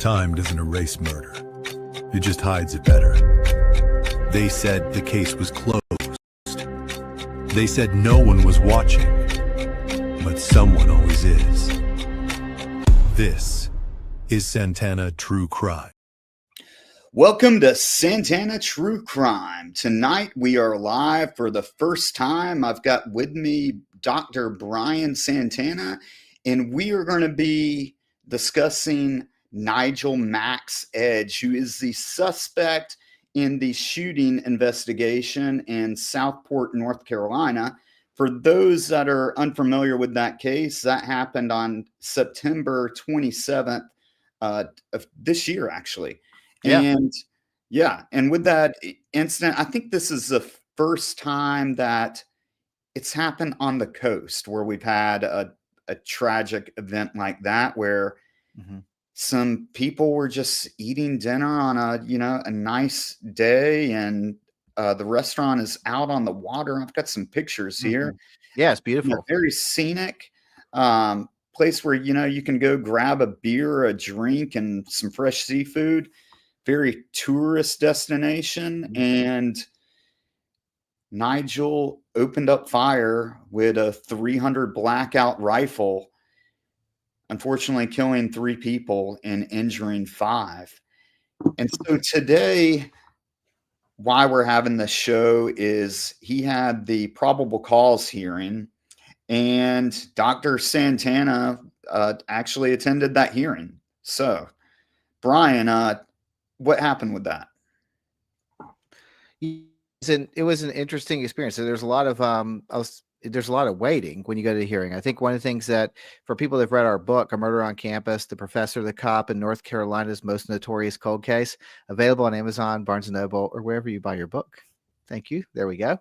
Time doesn't erase murder. It just hides it better. They said the case was closed. They said no one was watching. But someone always is. This is Santana True Crime. Welcome to Santana True Crime. Tonight we are live for the first time. I've got with me Dr. Brian Santana, and we are going to be discussing Nigel Max Edge, who is the suspect in the shooting investigation in Southport, North Carolina. For those that are unfamiliar with that case, that happened on September 27th of this year, actually. Yeah. And with that incident, I think this is the first time that it's happened on the coast where we've had a tragic event like that, where some people were just eating dinner on a nice day, and the restaurant is out on the water. I've got some pictures here. Yeah, it's beautiful. Very scenic place where, you can go grab a beer, a drink, and some fresh seafood. Very tourist destination. And Nigel opened up fire with a .300 blackout rifle, unfortunately killing 3 people and injuring 5. And so today, why we're having this show is he had the probable cause hearing, and Dr. Santana actually attended that hearing. So, Brian, what happened with that? It was an interesting experience. So there's a lot of there's a lot of waiting when you go to the hearing. I think one of the things that, for people that have read our book, A Murder on Campus, The Professor, the Cop, and North Carolina's Most Notorious Cold Case, available on Amazon, Barnes & Noble, or wherever you buy your book. Thank you. There we go.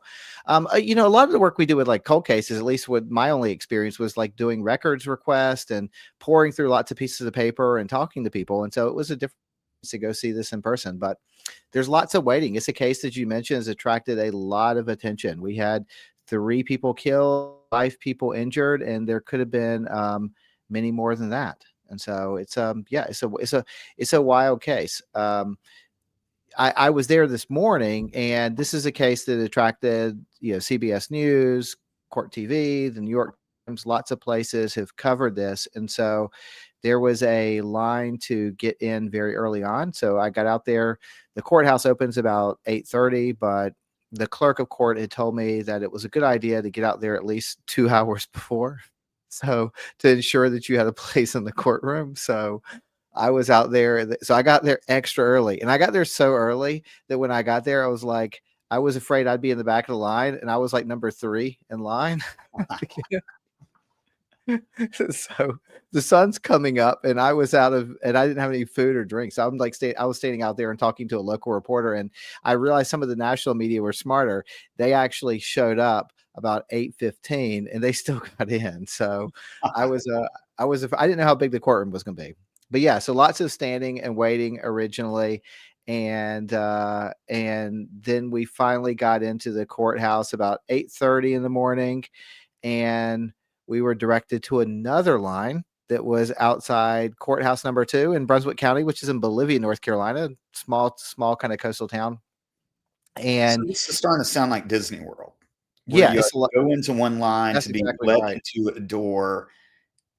A lot of the work we do with like cold cases, at least with my only experience, was like doing records request and pouring through lots of pieces of paper and talking to people. And so it was a difference to go see this in person, but there's lots of waiting. It's a case that you mentioned has attracted a lot of attention. We had 3 people killed, 5 people injured, and there could have been many more than that. And so it's a wild case. I was there this morning, and this is a case that attracted, CBS News, Court TV, the New York Times, lots of places have covered this. And so there was a line to get in very early on. So I got out there. The courthouse opens about 8:30, but the clerk of court had told me that it was a good idea to get out there at least 2 hours before, so to ensure that you had a place in the courtroom. So I was out there. So I got there extra early, and I got there so early that when I got there, I was afraid I'd be in the back of the line, and I was like number 3 in line. So the sun's coming up, and I didn't have any food or drinks. So I was standing out there and talking to a local reporter, and I realized some of the national media were smarter. They actually showed up about 8:15, and they still got in. So I didn't know how big the courtroom was going to be, but yeah, so lots of standing and waiting originally. And then we finally got into the courthouse about 8:30 in the morning, and we were directed to another line that was outside courthouse number 2 in Brunswick County, which is in Bolivia, North Carolina, small kind of coastal town. And so this is starting to sound like Disney World. Yeah, you go into one line to be led into a door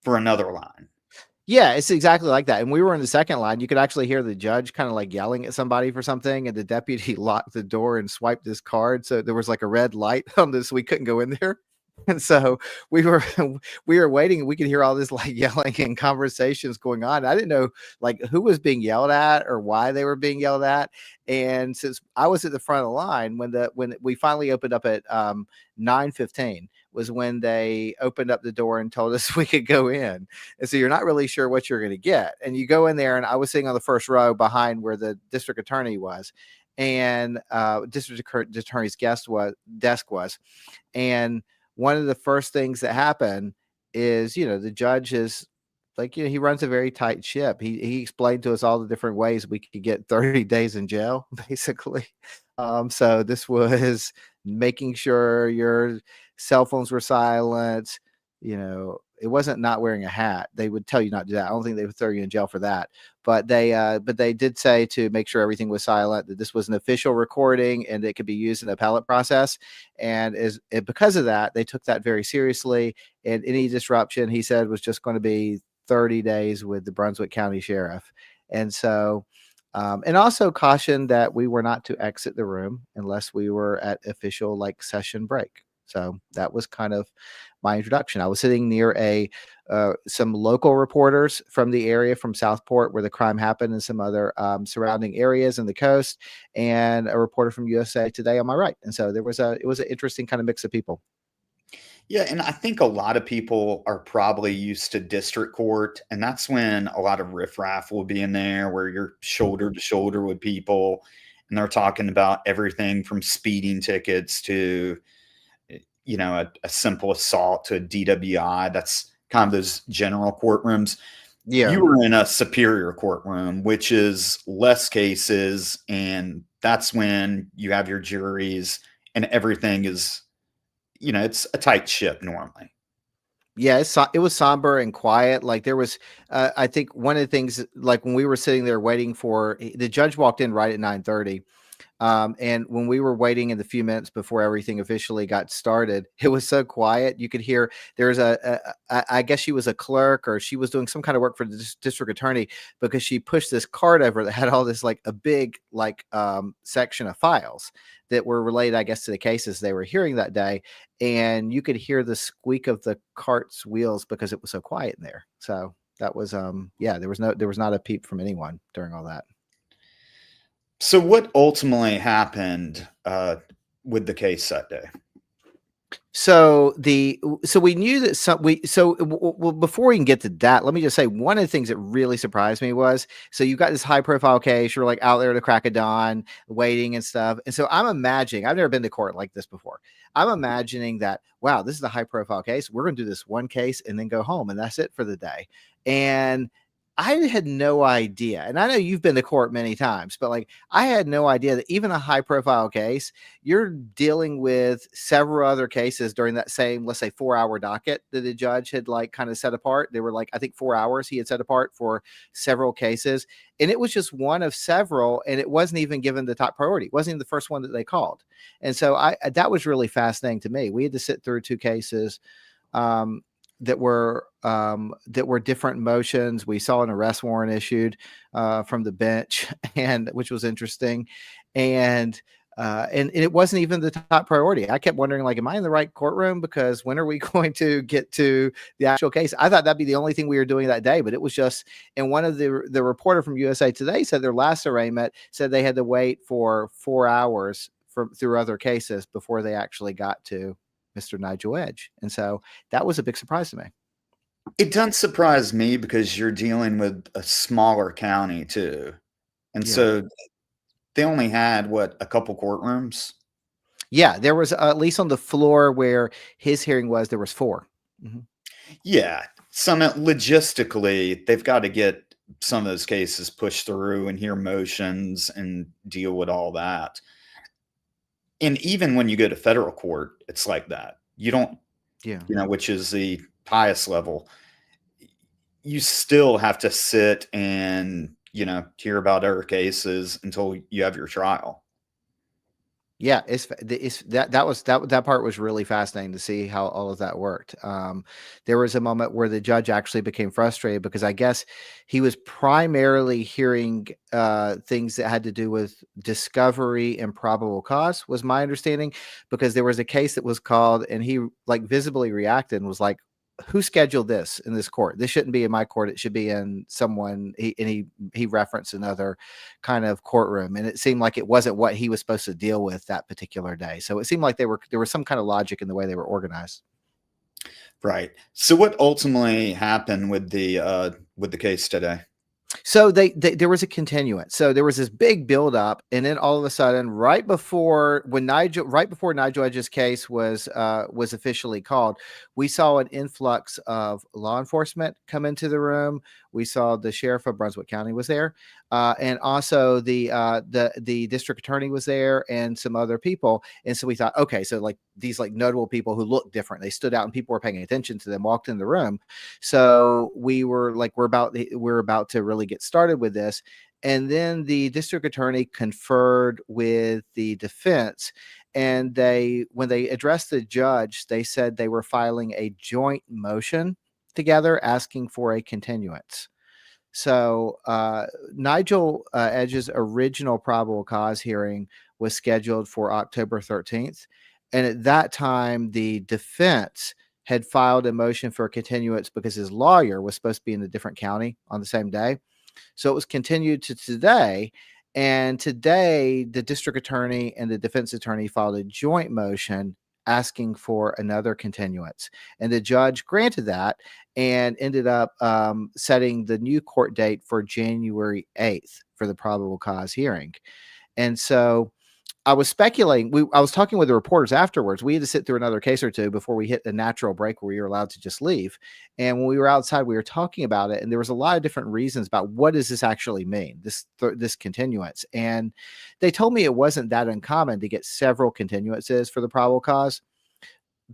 for another line. Yeah, it's exactly like that. And we were in the second line. You could actually hear the judge kind of like yelling at somebody for something, and the deputy locked the door and swiped his card. So there was like a red light on this. We couldn't go in there. And so we were waiting, and we could hear all this like yelling and conversations going on. I didn't know like who was being yelled at or why they were being yelled at. And since I was at the front of the line, when we finally opened up at 9:15 was when they opened up the door and told us we could go in. And so you're not really sure what you're going to get. And you go in there, and I was sitting on the first row behind where the district attorney was, and district attorney's desk was. And one of the first things that happened is, the judge is like, he runs a very tight ship. He explained to us all the different ways we could get 30 days in jail, basically. So this was making sure your cell phones were silent, it wasn't not wearing a hat. They would tell you not to do that. I don't think they would throw you in jail for that. But they did say to make sure everything was silent, that this was an official recording and it could be used in the appellate process. And because of that, they took that very seriously. And any disruption, he said, was just going to be 30 days with the Brunswick County Sheriff. And so, and also cautioned that we were not to exit the room unless we were at official like session break. So that was kind of my introduction. I was sitting near some local reporters from the area, from Southport, where the crime happened, and some other surrounding areas in the coast, and a reporter from USA Today on my right. And so it was an interesting kind of mix of people. Yeah, and I think a lot of people are probably used to district court, and that's when a lot of riffraff will be in there, where you're shoulder to shoulder with people, and they're talking about everything from speeding tickets to, a simple assault to a DWI. That's kind of those general courtrooms. Yeah. You were in a superior courtroom, which is less cases, and that's when you have your juries, and everything is, it's a tight ship normally. Yeah, it was somber and quiet. Like there was, I think one of the things, like when we were sitting there waiting for the judge, walked in right at 9:30. And when we were waiting in the few minutes before everything officially got started, it was so quiet. You could hear there's I guess she was a clerk, or she was doing some kind of work for the district attorney, because she pushed this card over that had all this like a big section of files that were related, I guess, to the cases they were hearing that day. And you could hear the squeak of the cart's wheels because it was so quiet in there. So that was, there was not a peep from anyone during all that. So what ultimately happened with the case that day? So we knew that before we can get to that, let me just say one of the things that really surprised me was, so you got this high profile case, you're like out there at the crack of dawn waiting and stuff. And so I'm imagining, I've never been to court like this before. I'm imagining that, wow, this is a high profile case. We're going to do this one case and then go home, and that's it for the day. And I had no idea. And I know you've been to court many times, but like I had no idea that even a high profile case, you're dealing with several other cases during that same, let's say 4-hour docket that the judge had like kind of set apart. They were like, I think 4 hours he had set apart for several cases. And it was just one of several, and it wasn't even given the top priority. It wasn't even the first one that they called. And so that was really fascinating to me. We had to sit through 2 cases, that were different motions. We saw an arrest warrant issued from the bench, and which was interesting, and it wasn't even the top priority. I kept wondering, like, am I in the right courtroom? Because when are we going to get to the actual case? I thought that'd be the only thing we were doing that day, but it was just. And one of the reporter from USA Today said their last arraignment said they had to wait for 4 hours through other cases before they actually got to Mr. Nigel Edge. And so that was a big surprise to me. It doesn't surprise me because you're dealing with a smaller county too. And so they only had a couple courtrooms? Yeah, there was at least on the floor where his hearing was, there was 4. Mm-hmm. Yeah. Logistically, they've got to get some of those cases pushed through and hear motions and deal with all that. And even when you go to federal court, it's like that. You don't, which is the highest level. You still have to sit and, hear about other cases until you have your trial. Yeah, that part was really fascinating to see how all of that worked. There was a moment where the judge actually became frustrated because I guess he was primarily hearing things that had to do with discovery and probable cause, was my understanding, because there was a case that was called and he like visibly reacted and was like, who scheduled this in this court? This shouldn't be in my court. It should be in someone. He referenced another kind of courtroom, and it seemed like it wasn't what he was supposed to deal with that particular day. So it seemed like there was some kind of logic in the way they were organized. Right. So what ultimately happened with the case today? So there was a continuance. So there was this big buildup, and then all of a sudden, right before Nigel Edge's case was officially called, we saw an influx of law enforcement come into the room. We saw the sheriff of Brunswick County was there, and also the district attorney was there, and some other people. And so we thought, okay, so like these like notable people who looked different, they stood out, and people were paying attention to them, walked in the room. So we were like, we're about to really get started with this. And then the district attorney conferred with the defense, and when they addressed the judge, they said they were filing a joint motion together asking for a continuance. So Nigel Edge's original probable cause hearing was scheduled for October 13th. And at that time, the defense had filed a motion for a continuance because his lawyer was supposed to be in a different county on the same day. So it was continued to today. And today, the district attorney and the defense attorney filed a joint motion asking for another continuance. And the judge granted that and ended up setting the new court date for January 8th for the probable cause hearing. And so I was speculating. I was talking with the reporters afterwards. We had to sit through another case or two before we hit the natural break where we were allowed to just leave. And when we were outside, we were talking about it, and there was a lot of different reasons about what does this actually mean, this continuance. And they told me it wasn't that uncommon to get several continuances for the probable cause.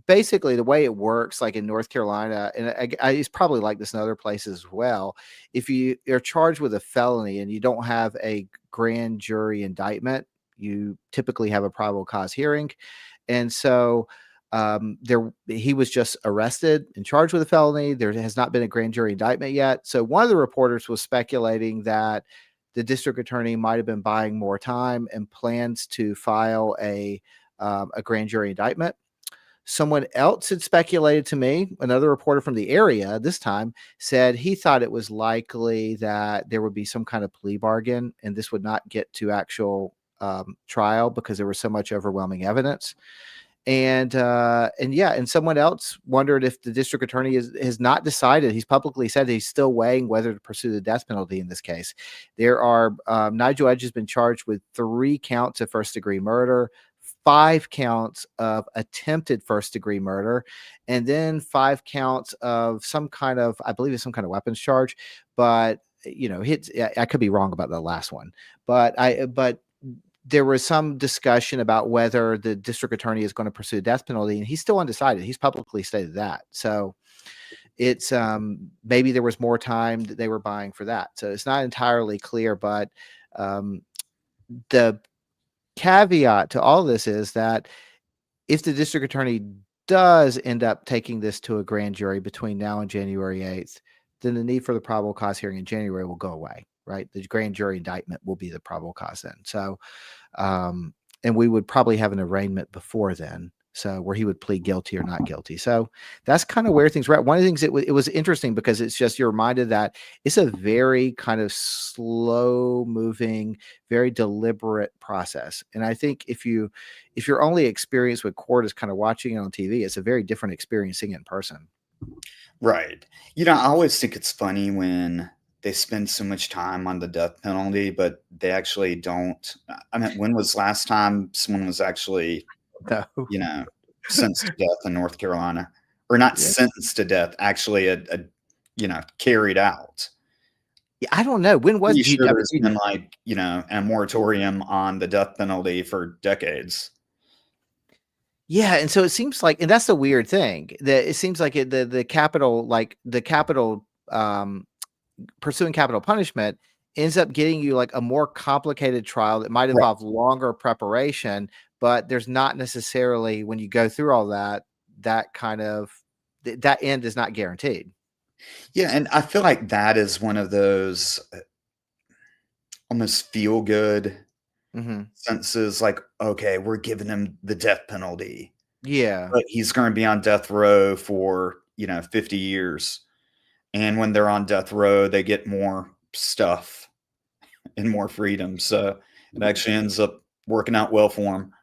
Basically, the way it works, like in North Carolina, and it's probably like this in other places as well. If you are charged with a felony and you don't have a grand jury indictment, you typically have a probable cause hearing. And so he was just arrested and charged with a felony. There has not been a grand jury indictment yet. So one of the reporters was speculating that the district attorney might have been buying more time and plans to file a grand jury indictment. Someone else had speculated to me, another reporter from the area this time, said he thought it was likely that there would be some kind of plea bargain and this would not get to actual trial because there was so much overwhelming evidence. And someone else wondered if the district attorney has not decided. He's publicly said he's still weighing whether to pursue the death penalty in this case. Nigel Edge has been charged with 3 counts of first-degree murder, 5 counts of attempted first-degree murder, and then 5 counts of some kind of, I believe it's some kind of weapons charge. But I could be wrong about the last one. But there was some discussion about whether the district attorney is going to pursue the death penalty, and he's still undecided. He's publicly stated that. So it's maybe there was more time that they were buying for that. So it's not entirely clear, but the caveat to all this is that if the district attorney does end up taking this to a grand jury between now and January 8th, then the need for the probable cause hearing in January will go away, right? The grand jury indictment will be the probable cause then. So, and we would probably have an arraignment before then, so where he would plead guilty or not guilty. So that's kind of where things were at. One of the things it was interesting because it's just, you're reminded that it's a very kind of slow moving, very deliberate process. And I think if you're only experienced with court as kind of watching it on TV, it's a very different experience seeing it in person. Right. I always think it's funny when they spend so much time on the death penalty, but they actually don't. I mean, when was last time someone was actually, No. sentenced to death in North Carolina? Or not sentenced to death, actually carried out. Yeah, I don't know. When was Pretty sure there's been a moratorium on the death penalty for decades. Yeah, and so it seems like, and that's the weird thing, that it seems like the capital, pursuing capital punishment ends up getting you like a more complicated trial that might involve longer preparation, but there's not necessarily, when you go through all that kind of, that end is not guaranteed. Yeah, and I feel like that is one of those almost feel good sentences, like, okay, we're giving him the death penalty. Yeah. But he's going to be on death row for, 50 years. And when they're on death row, they get more stuff and more freedom. So it actually ends up working out well for him.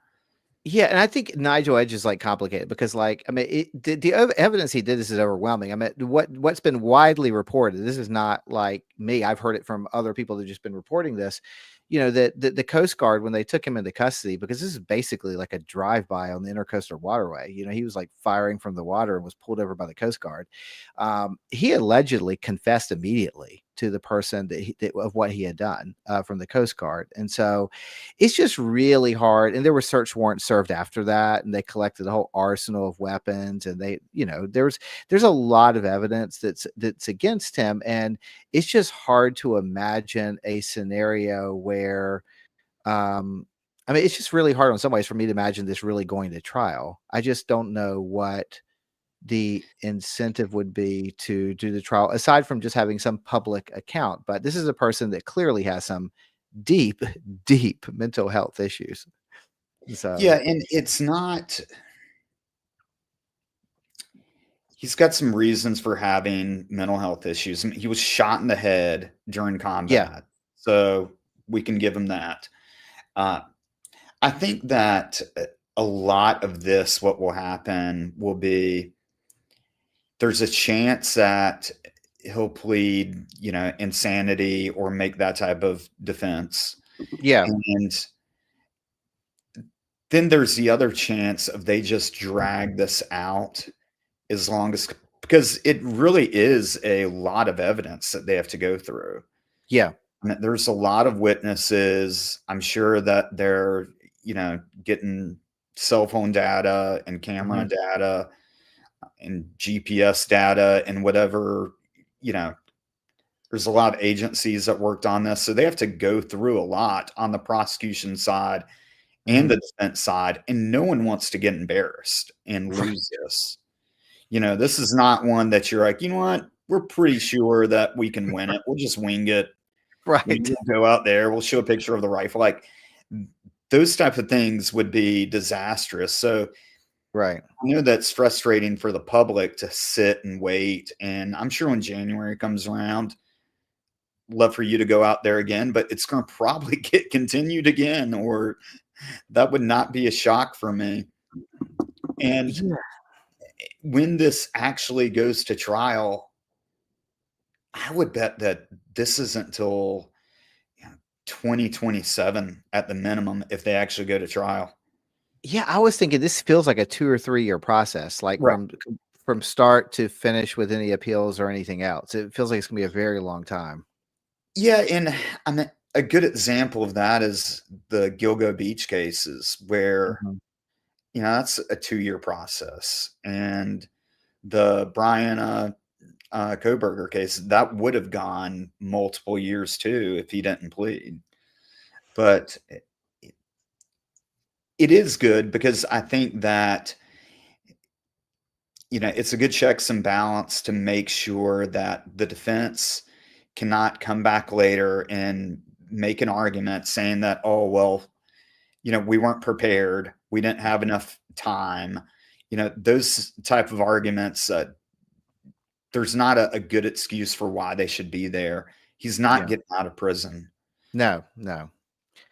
Yeah, and I think Nigel Edge is like complicated because, like, I mean, the evidence he did this is overwhelming. I mean, what's been widely reported. This is not like me. I've heard it from other people that've just been reporting this. You know, that the Coast Guard, when they took him into custody, because this is basically like a drive-by on the Intercoastal Waterway. You know, he was like firing from the water and was pulled over by the Coast Guard. He allegedly confessed immediately to the person of what he had done from the Coast Guard, and so it's just really hard. And there were search warrants served after that, and they collected a whole arsenal of weapons. And they, you know, there's a lot of evidence that's against him, and it's just hard to imagine a scenario where, I mean, it's just really hard in some ways for me to imagine this really going to trial. I just don't know what the incentive would be to do the trial aside from just having some public account. But this is a person that clearly has some deep, deep mental health issues. Yeah, So and it's not. He's got some reasons for having mental health issues. I mean, he was shot in the head during yeah, combat, so we can give him that. Uh, I think that a lot of this, what will happen, will be there's a chance that he'll plead, you know, insanity or make that type of defense, yeah, and then there's the other chance of they just drag this out as long as because it really is a lot of evidence that they have to go through. yeah, I mean, there's a lot of witnesses. I'm sure that they're, you know, getting cell phone data and camera mhm, data and GPS data and whatever, you know, there's a lot of agencies that worked on this. So they have to go through a lot on the prosecution side and mhm. the defense side. And no one wants to get embarrassed and lose this. You know, this is not one that you're like, you know what? We're pretty sure that we can win it. We'll just wing it. You know, Right, we'll go out there. We'll show a picture of the rifle. Like those type of things would be disastrous. So right. I know that's frustrating for the public to sit and wait. And I'm sure when January comes around, love for you to go out there again, but it's going to probably get continued again, or that would not be a shock for me. And Yeah. when this actually goes to trial, I would bet that this isn't till, you know, 2027 at the minimum if they actually go to trial. Yeah, I was thinking this feels like a 2 or 3-year process, like Right. from start to finish with any appeals or anything else. It feels like it's gonna be a very long time. Yeah, and I mean, a good example of that is the Gilgo Beach cases where, Mhm. you know, that's a 2-year process. And the Brian Koberger case, that would have gone multiple years too if he didn't plead. But it is good because I think that, you know, it's a good checks and balance to make sure that the defense cannot come back later and make an argument saying that, oh, well, you know, we weren't prepared. We didn't have enough time. You know, those type of arguments, there's not a good excuse for why they should be there. He's not Yeah. getting out of prison. No, no. And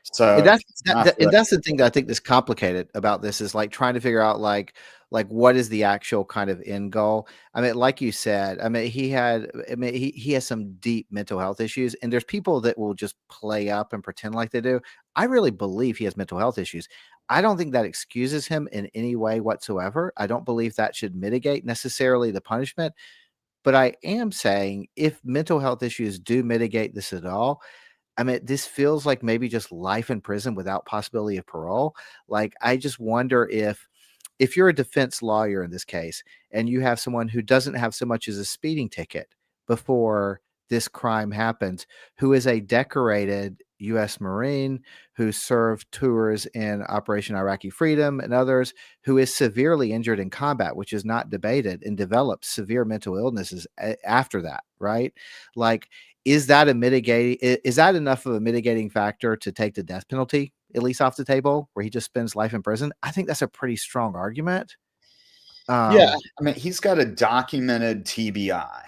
So that's it's not and the that's the thing that I think is complicated about this is, like, trying to figure out, like, what is the actual kind of end goal? I mean, like you said, I mean, he has some deep mental health issues, and there's people that will just play up and pretend like they do. I really believe he has mental health issues. I don't think that excuses him in any way whatsoever. I don't believe that should mitigate necessarily the punishment, but I am saying if mental health issues do mitigate this at all, I mean, this feels like maybe just life in prison without possibility of parole. Like, I just wonder if you're a defense lawyer in this case and you have someone who doesn't have so much as a speeding ticket before this crime happens, who is a decorated US Marine who served tours in Operation Iraqi Freedom and others, who is severely injured in combat, which is not debated, and developed severe mental illnesses after that, right? Like, is that enough of a mitigating factor to take the death penalty at least off the table where he just spends life in prison? I think that's a pretty strong argument. Yeah, Um, I mean, he's got a documented TBI,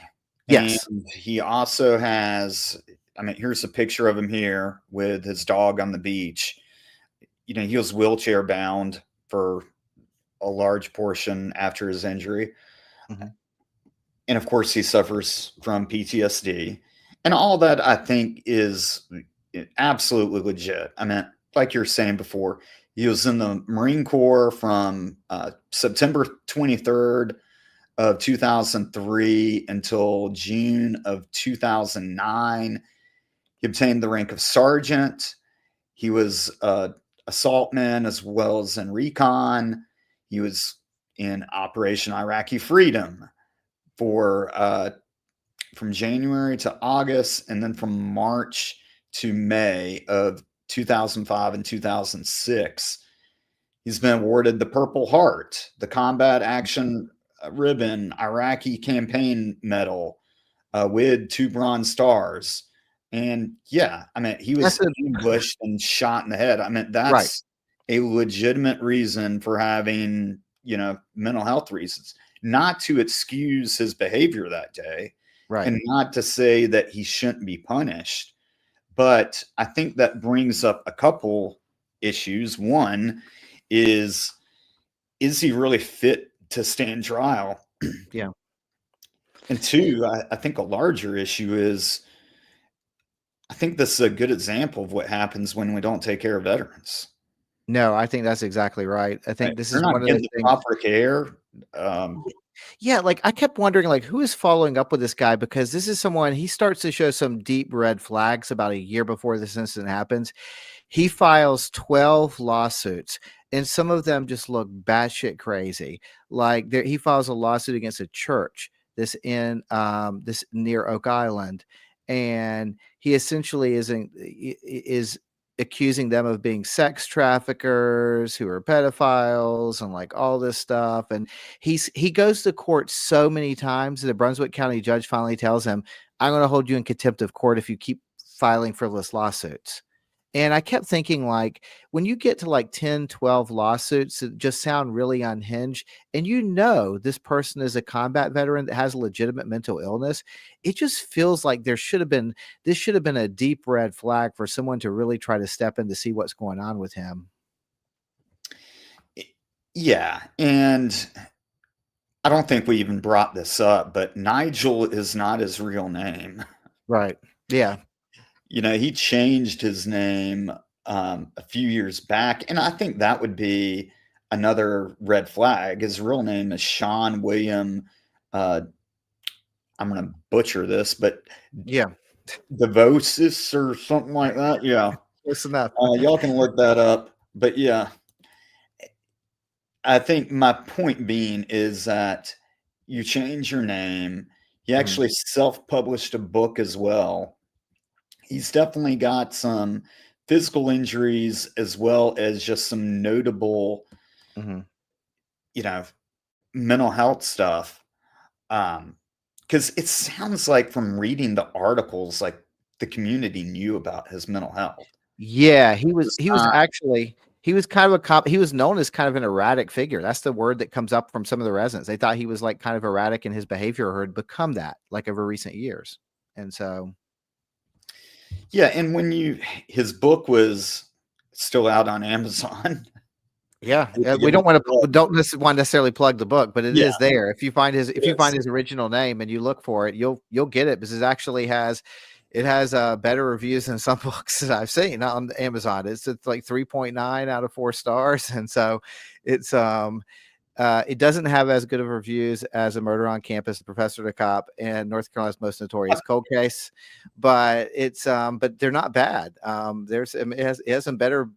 and yes. he also has I mean, here's a picture of him here with his dog on the beach. You know, he was wheelchair bound for a large portion after his injury. Mhm. And of course, he suffers from PTSD. And all that I think is absolutely legit. I mean, like you were saying before, he was in the Marine Corps from September 23rd of 2003 until June of 2009. He obtained the rank of sergeant. He was assaultman as well as in recon. He was in Operation Iraqi Freedom for from January to August, and then from March to May of 2005 and 2006. He's been awarded the Purple Heart, the Combat Action Ribbon, Iraqi Campaign Medal, with 2 Bronze Stars. And yeah, I mean, he was ambushed and shot in the head. I mean, Right. that's a legitimate reason for having, mental health reasons, not to excuse his behavior that day, Right. and not to say that he shouldn't be punished. But I think that brings up a couple issues. One is he really fit to stand trial? Yeah. And two, I think a larger issue is I think this is a good example of what happens when we don't take care of veterans. No, I think that's exactly right. I think this They're is not one of getting those the things. proper care. Yeah, like I kept wondering, like, who is following up with this guy? Because this is someone, he starts to show some deep red flags about a year before this incident happens. He files 12 lawsuits, and some of them just look batshit crazy. Like he files a lawsuit against a church this in this near Oak Island, and he essentially is accusing them of being sex traffickers who are pedophiles and like all this stuff. And he goes to court so many times that the Brunswick County judge finally tells him, "I'm going to hold you in contempt of court if you keep filing frivolous lawsuits." And I kept thinking, like, when you get to like 10, 12 lawsuits that just sound really unhinged, and this person is a combat veteran that has a legitimate mental illness, it just feels like this should have been a deep red flag for someone to really try to step in to see what's going on with him. Yeah. And I don't think we even brought this up, but Nigel is not his real name. Right. Yeah. He changed his name a few years back, and I think that would be another red flag. His real name is Sean William. I'm going to butcher this, but Yeah. Devosis or something like that. Yeah. Listen up. Y'all can look that up. But yeah, I think my point being is that you change your name. He actually self-published a book as well. He's definitely got some physical injuries as well as just some notable, mental health stuff. Because it sounds like from reading the articles, like the community knew about his mental health. Yeah, he was kind of a cop. He was known as kind of an erratic figure. That's the word that comes up from some of the residents. They thought he was like kind of erratic in his behavior, or had become that like over recent years. And so, yeah. And his book was still out on Amazon. yeah, we don't want to necessarily plug the book, but it is there. If you find his original name and you look for it, you'll get it, because it actually has better reviews than some books that I've seen on Amazon. It's like 3.9 out of 4 stars. And so it's it doesn't have as good of reviews as A Murder on Campus, The Professor to Cop, and North Carolina's Most Notorious Cold Case, but but they're not bad. It has some better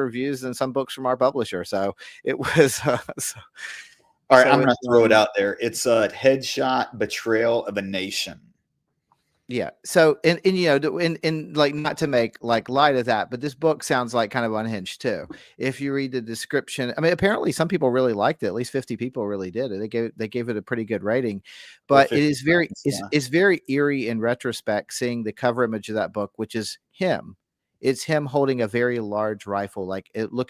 reviews than some books from our publisher. So it was all right, I'm gonna throw it out there. It's a Headshot: Betrayal of a Nation. Yeah. So, and like, not to make like light of that, but this book sounds like kind of unhinged too. If you read the description, I mean, apparently some people really liked it. At least 50 people really did it. They gave it a pretty good rating, but it is it's very eerie in retrospect, seeing the cover image of that book, which is him. It's him holding a very large rifle.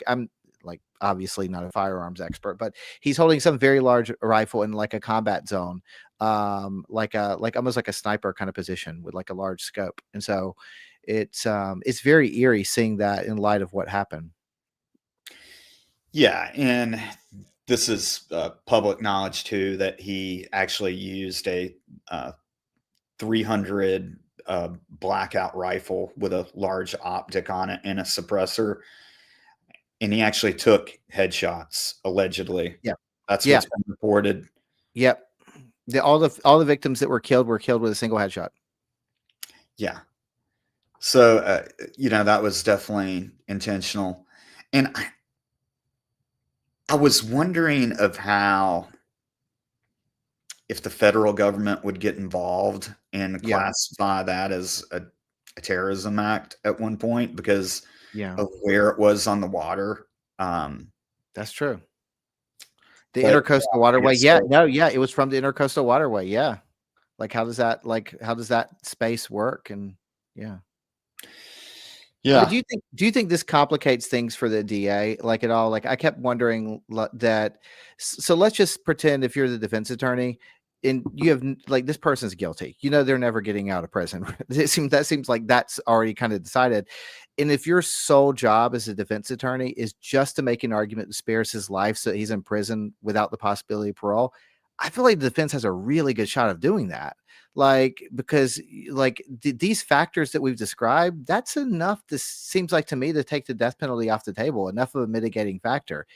I'm like obviously not a firearms expert, but he's holding some very large rifle in like a combat zone, like almost like a sniper kind of position with like a large scope. And so it's very eerie seeing that in light of what happened. Yeah, and this is public knowledge too that he actually used a 300 blackout rifle with a large optic on it and a suppressor, and he actually took headshots allegedly. Yeah. That's Yeah. what's been reported. Yep. All the victims that were killed with a single headshot. Yeah. So that was definitely intentional, and I was wondering of how if the federal government would get involved and Yeah. classify that as a terrorism act at one point because Yeah. of where it was on the water. Um, That's true. The but intercoastal I waterway. guess Yeah. so. No, yeah. It was from the intercoastal waterway. Yeah. How does that space work? And yeah. But Yeah. do you think this complicates things for the DA at all? I kept wondering that. So let's just pretend if you're the defense attorney and you have this person's guilty. They're never getting out of prison. That seems like that's already kind of decided. And if your sole job as a defense attorney is just to make an argument that spares his life so that he's in prison without the possibility of parole, I feel like the defense has a really good shot of doing that. Because these factors that we've described, that's enough. This seems like to me to take the death penalty off the table, enough of a mitigating factor.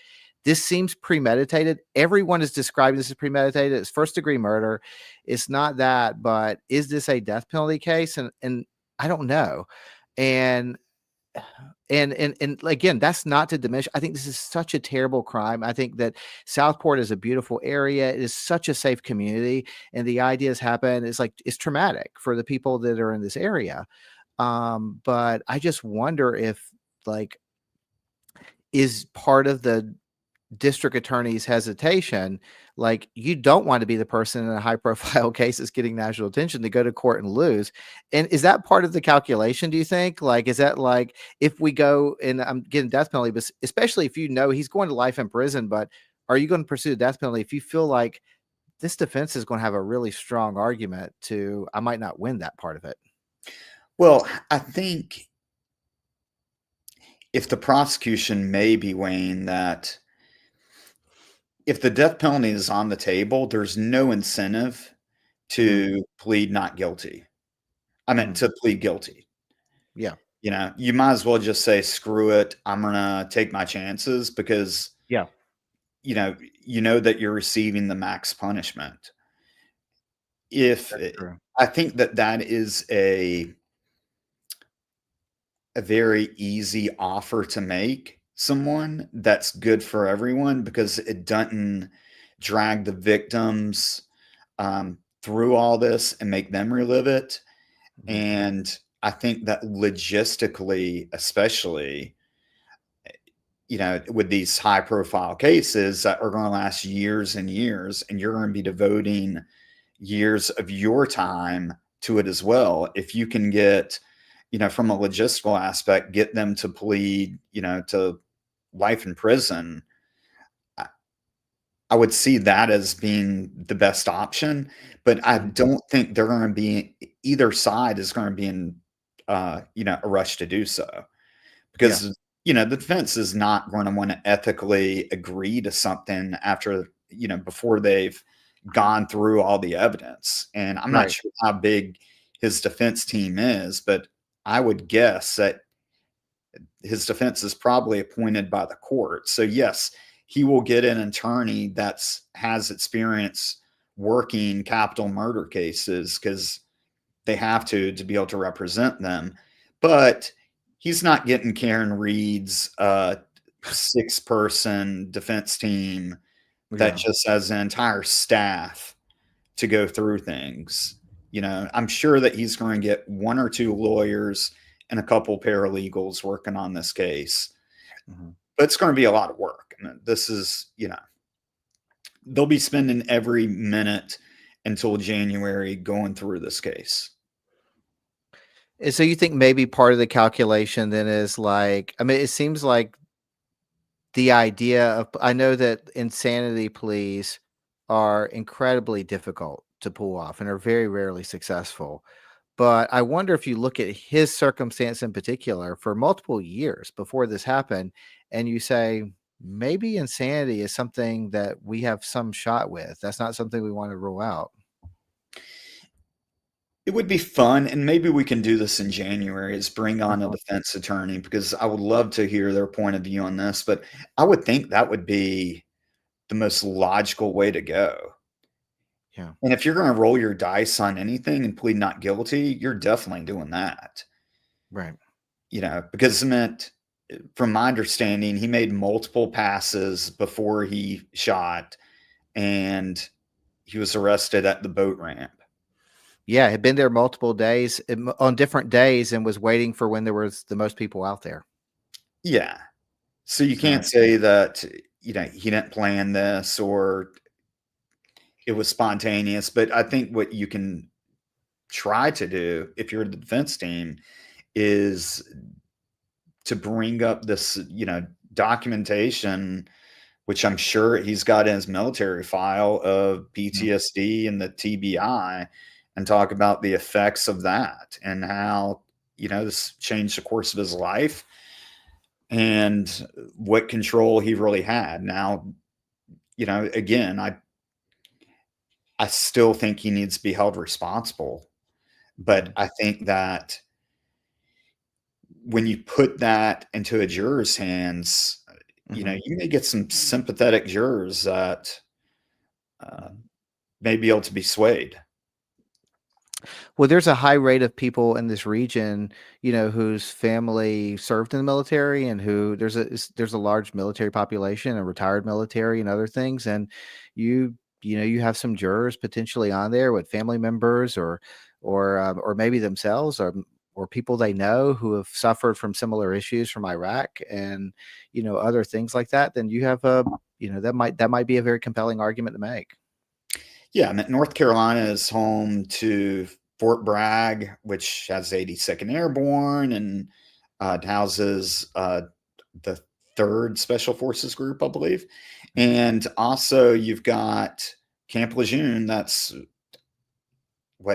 This seems premeditated. Everyone is describing this as premeditated. It's first degree murder. It's not that, but is this a death penalty case? And I don't know. And again, that's not to diminish. I think this is such a terrible crime. I think that Southport is a beautiful area. It is such a safe community, and the ideas happen. It's traumatic for the people that are in this area. But I just wonder if is part of the district attorney's hesitation, you don't want to be the person in a high profile case that's getting national attention to go to court and lose. And is that part of the calculation, do you think? Is that if we go and I'm getting death penalty, but especially if he's going to life in prison, but are you going to pursue the death penalty if you feel like this defense is going to have a really strong argument to I might not win that part of it? Well, I think if the prosecution may be weighing that if the death penalty is on the table, there's no incentive to plead not guilty. I mean, to plead guilty. Yeah. You might as well just say, screw it. I'm going to take my chances because, Yeah. that you're receiving the max punishment. I think that is a very easy offer to make someone that's good for everyone because it doesn't drag the victims through all this and make them relive it. And I think that logistically, especially, with these high profile cases that are going to last years and years, and you're going to be devoting years of your time to it as well. If you can get, from a logistical aspect, get them to plead, to life in prison, I would see that as being the best option. But I don't think they're going to be, either side is going to be in, a rush to do so. Because, the defense is not going to want to ethically agree to something after, before they've gone through all the evidence. And I'm not sure how big his defense team is, but I would guess that his defense is probably appointed by the court. So yes, he will get an attorney has experience working capital murder cases because they have to be able to represent them. But he's not getting Karen Reed's 6-person defense team that just has an entire staff to go through things. I'm sure that he's going to get 1 or 2 lawyers and a couple paralegals working on this case. But it's going to be a lot of work. And this is, they'll be spending every minute until January going through this case. And so you think maybe part of the calculation then is it seems like the idea of, I know that insanity pleas are incredibly difficult to pull off and are very rarely successful. But I wonder if you look at his circumstance in particular for multiple years before this happened, and you say, maybe insanity is something that we have some shot with. That's not something we want to rule out. It would be fun, and maybe we can do this in January, is bring on a Mhm. defense attorney, because I would love to hear their point of view on this, but I would think that would be the most logical way to go. Yeah. And if you're going to roll your dice on anything and plead not guilty, you're definitely doing that. Right. Because it meant, from my understanding, he made multiple passes before he shot, and he was arrested at the boat ramp. Yeah, had been there multiple days on different days and was waiting for when there was the most people out there. Yeah. So you So can't say that, he didn't plan this or it was spontaneous. But I think what you can try to do if you're the defense team is to bring up this, documentation, which I'm sure he's got in his military file, of PTSD and the TBI, and talk about the effects of that and how, this changed the course of his life and what control he really had. Now, again, I still think he needs to be held responsible, but I think that when you put that into a juror's hands, you may get some sympathetic jurors that may be able to be swayed. Well, there's a high rate of people in this region, whose family served in the military and who there's a large military population and retired military and other things. And you have some jurors potentially on there with family members or maybe themselves or people they know who have suffered from similar issues from Iraq and, other things like that. Then you have that might be a very compelling argument to make. Yeah, I mean, North Carolina is home to Fort Bragg, which has 82nd Airborne and houses the 3rd Special Forces Group, I believe. And also you've got Camp Lejeune, that's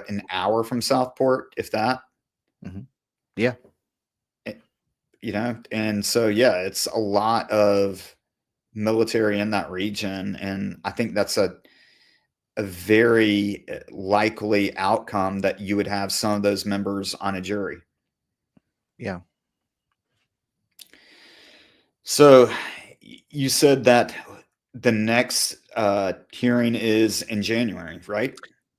an hour from Southport, if that. Yeah. And so, yeah, it's a lot of military in that region. And I think that's a very likely outcome, that you would have some of those members on a jury. Yeah. So you said that the next hearing is in January, right?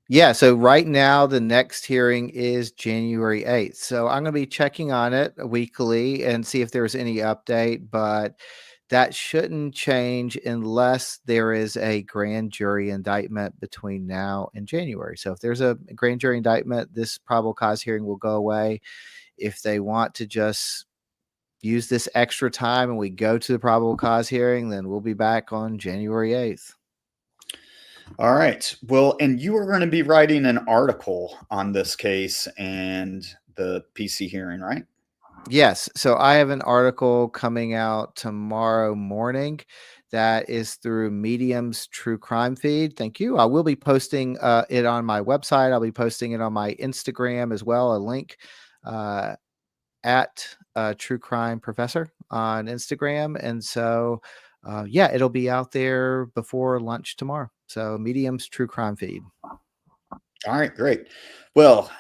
Yeah, so right now the next hearing is January 8th. So I'm going to be checking on it weekly and see if there's any update, but that shouldn't change unless there is a grand jury indictment between now and January. So if there's a grand jury indictment, this probable cause hearing will go away. If they want to just use this extra time and we go to the probable cause hearing, then we'll be back on January 8th. All right. Well, and you are going to be writing an article on this case and the PC hearing, right? Yes. So I have an article coming out tomorrow morning that is through Medium's True Crime feed. Thank you. I will be posting it on my website. I'll be posting it on my Instagram as well, a link at True Crime Professor on Instagram. And so, yeah, it'll be out there before lunch tomorrow. So Medium's True Crime feed. All right, great. Well,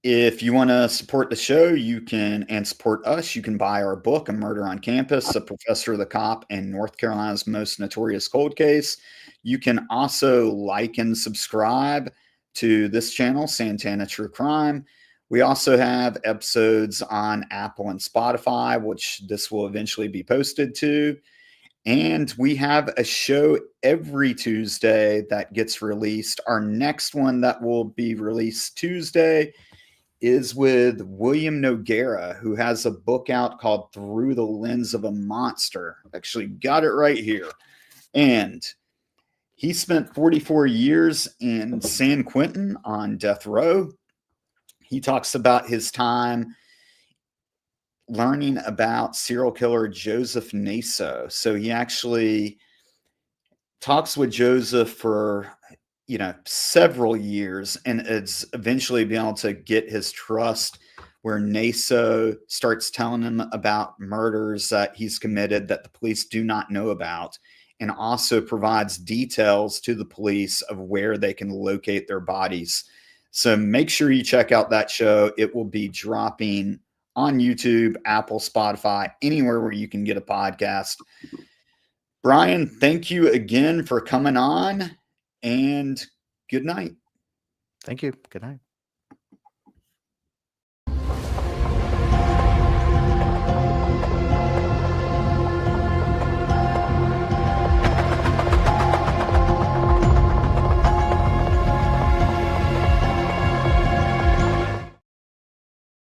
if you want to support the show, and support us, you can buy our book, A Murder on Campus, A Professor, the Cop, and North Carolina's Most Notorious Cold Case. You can also like and subscribe to this channel, Santana True Crime. We also have episodes on Apple and Spotify, which this will eventually be posted to. And we have a show every Tuesday that gets released. Our next one that will be released Tuesday is with William Noguera, who has a book out called Through the Lens of a Monster. Actually got it right here. And he spent 44 years in San Quentin on death row. He talks about his time learning about serial killer Joseph Naso. So he actually talks with Joseph for, several years, and it's eventually been able to get his trust where Naso starts telling him about murders that he's committed that the police do not know about, and also provides details to the police of where they can locate their bodies. So make sure you check out that show. It will be dropping on YouTube, Apple, Spotify, anywhere where you can get a podcast. Brian, thank you again for coming on, and good night. Thank you. Good night.